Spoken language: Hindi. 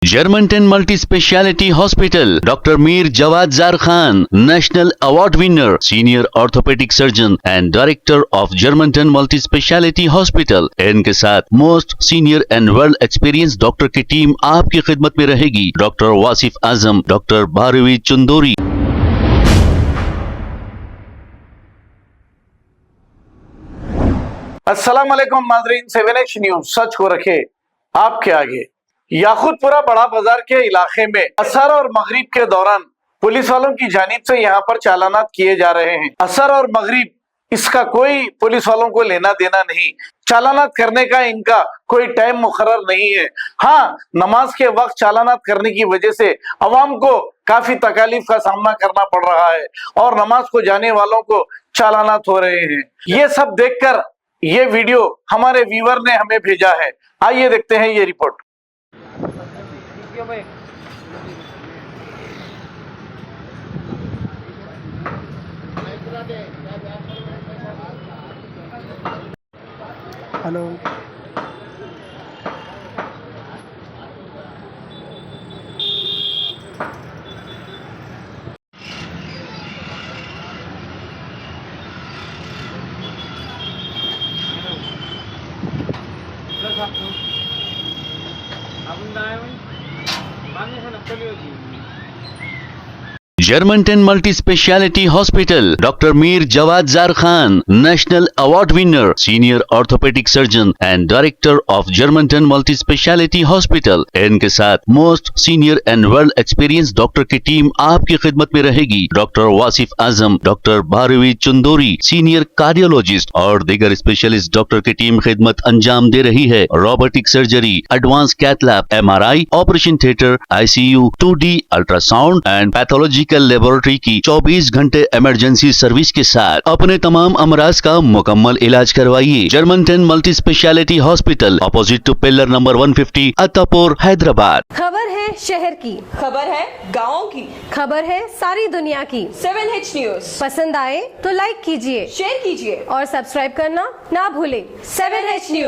Germantown Multi Speciality Hospital, Dr. Mir Jawad Zar Khan, National Award winner, Senior Orthopedic Surgeon and Director of Germantown Multi Speciality Hospital। इनके साथ most senior and world experience doctor की टीम आपकी खिदमत में रहेगी। Doctor Wasif Azam, doctor Bharvi Chandori. अस्सलाम वालेकुम नाज़रीन, 7H न्यूज सच को रखे आपके आगे। याकूतपुरा बड़ा बाजार के इलाके में असर और मगरिब के दौरान पुलिस वालों की जानिब से यहाँ पर चालानात किए जा रहे हैं। असर और मगरिब इसका कोई पुलिस वालों को लेना देना नहीं, चालानात करने का इनका कोई टाइम मुकर्रर नहीं है। हाँ, नमाज के वक्त चालानात करने की वजह से अवाम को काफी तकालीफ का सामना करना पड़ रहा है और नमाज को जाने वालों को चालानात हो रहे हैं। ये सब देखकर ये वीडियो हमारे व्यूअर ने हमें भेजा है। आइए देखते हैं ये report. Hello, Germantown Multi Speciality Hospital, Dr. Mir Jawad Zar Khan, National Award winner, Senior Orthopedic Surgeon and Director of Germantown Multi Speciality Hospital। इनके साथ most senior and world experience doctor की टीम आपकी खिदमत में रहेगी। Doctor Wasif Azam, doctor Bharvi Chandori, senior cardiologist और दीगर स्पेशलिस्ट डॉक्टर की टीम खिदमत अंजाम दे रही है। Robotic surgery, advance cath lab, MRI, operation theatre, ICU, 2D ultrasound and pathological laboratory की 24 घंटे इमरजेंसी सर्विस के साथ अपने तमाम अमराज का मुकम्मल इलाज करवाइए। Germanten multi speciality hospital, opposite to pillar number 150, Attapur, Hyderabad. खबर है शहर की, खबर है गाँव की, खबर है सारी दुनिया की। 7H न्यूज पसंद आए तो लाइक कीजिए, शेयर कीजिए और सब्सक्राइब करना ना भूलें। 7H news.